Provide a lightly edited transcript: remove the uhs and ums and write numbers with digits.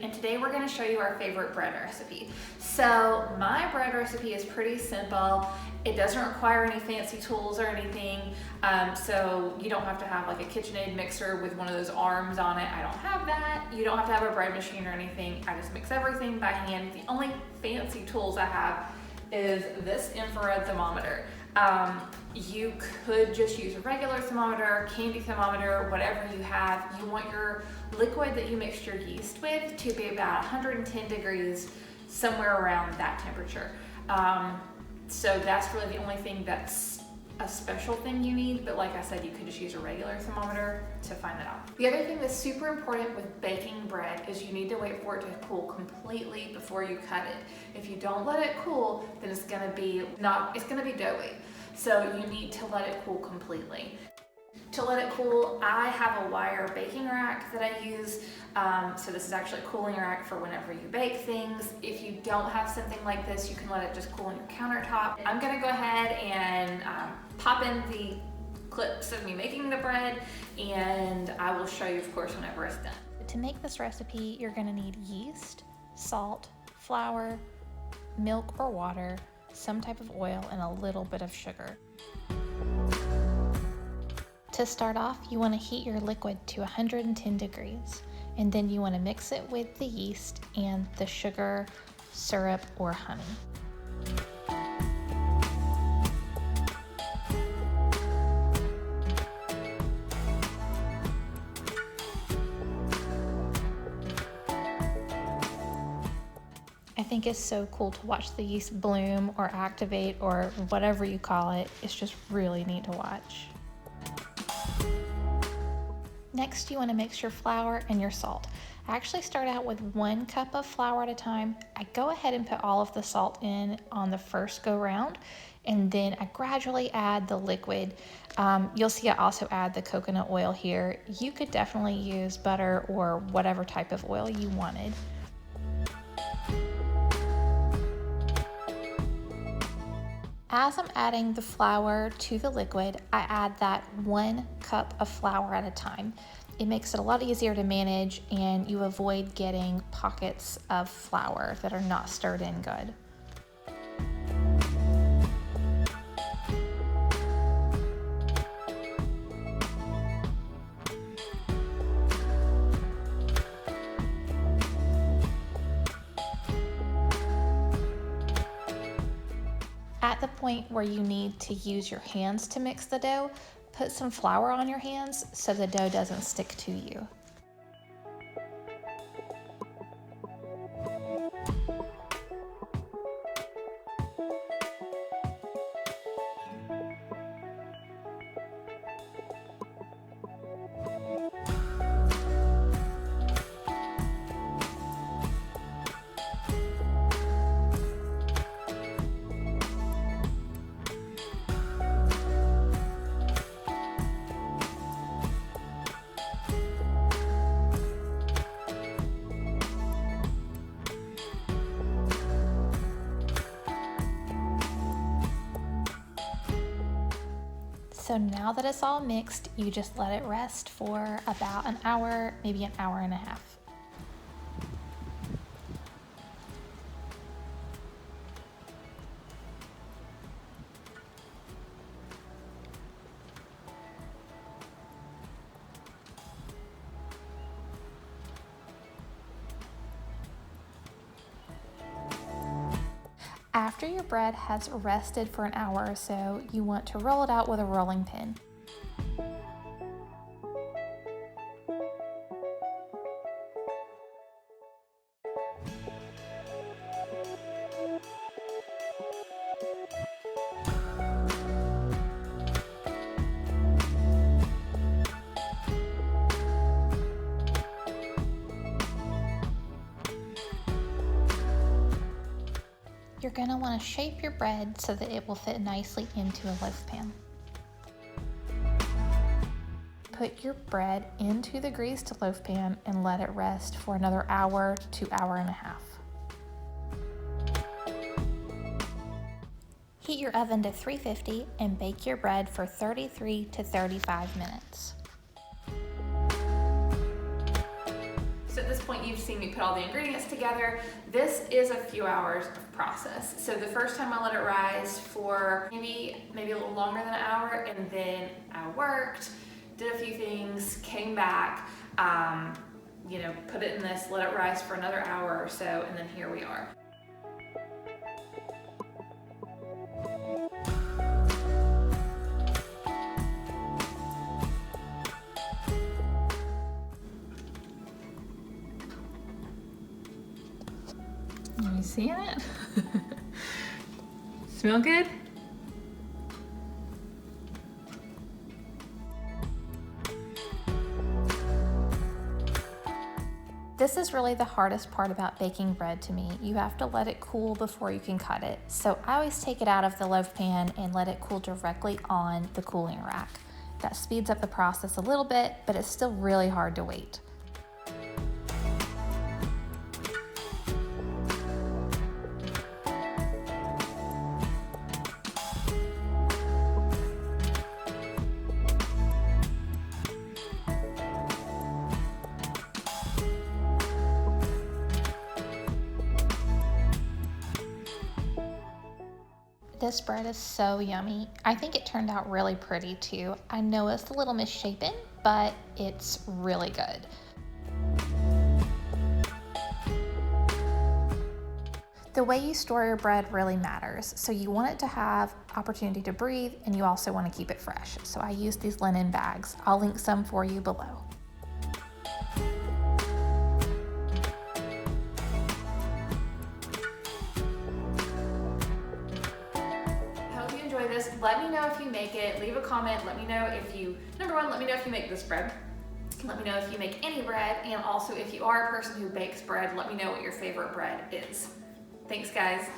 and today we're going to show you our favorite bread recipe. So my bread recipe is pretty simple. It doesn't require any fancy tools or anything, so you don't have to have like a KitchenAid mixer with one of those arms on it. I don't have that. You don't have to have a bread machine or anything. I just mix everything by hand. The only fancy tools I have is this infrared thermometer. You could just use a regular thermometer, candy thermometer, whatever you have. You want your liquid that you mixed your yeast with to be about 110 degrees, somewhere around that temperature. So that's really the only thing that's a special thing you need, but like I said, you could just use a regular thermometer to find that out. The other thing that's super important with baking bread is you need to wait for it to cool completely before you cut it. If you don't let it cool, then it's gonna be doughy. So you need to let it cool completely. To let it cool, I have a wire baking rack that I use. So this is actually a cooling rack for whenever you bake things. If you don't have something like this, you can let it just cool on your countertop. I'm gonna go ahead and pop in the clips of me making the bread, and I will show you, of course, whenever it's done. To make this recipe, you're gonna need yeast, salt, flour, milk or water, some type of oil, and a little bit of sugar. To start off, you want to heat your liquid to 110 degrees, and then you want to mix it with the yeast and the sugar, syrup, or honey. I think it's so cool to watch the yeast bloom or activate or whatever you call it. It's just really neat to watch. Next, you want to mix your flour and your salt. I actually start out with 1 cup of flour at a time. I go ahead and put all of the salt in on the first go round, and then I gradually add the liquid. You'll see I also add the coconut oil here. You could definitely use butter or whatever type of oil you wanted. As I'm adding the flour to the liquid, I add that 1 cup of flour at a time. It makes it a lot easier to manage, and you avoid getting pockets of flour that are not stirred in good. At the point where you need to use your hands to mix the dough, put some flour on your hands so the dough doesn't stick to you. So now that it's all mixed, you just let it rest for about an hour, maybe an hour and a half. After your bread has rested for an hour or so, you want to roll it out with a rolling pin. You're going to want to shape your bread so that it will fit nicely into a loaf pan. Put your bread into the greased loaf pan and let it rest for another hour to hour and a half. Heat your oven to 350 and bake your bread for 33 to 35 minutes. So at this point you've seen me put all the ingredients together. This is a few hours of process. So the first time I let it rise for maybe a little longer than an hour, and then I worked, did a few things, came back, you know, put it in this, let it rise for another hour or so, and then here we are. Are you seeing it? Smell good? This is really the hardest part about baking bread to me. You have to let it cool before you can cut it. So I always take it out of the loaf pan and let it cool directly on the cooling rack. That speeds up the process a little bit, but it's still really hard to wait. This bread is so yummy. I think it turned out really pretty too. I know it's a little misshapen, but it's really good. The way you store your bread really matters. So you want it to have opportunity to breathe, and you also want to keep it fresh. So I use these linen bags. I'll link some for you below. This. Let me know if you make it. Leave a comment. Let me know if you, number one, let me know if you make this bread. Let me know if you make any bread, and also if you are a person who bakes bread, let me know what your favorite bread is. Thanks, guys.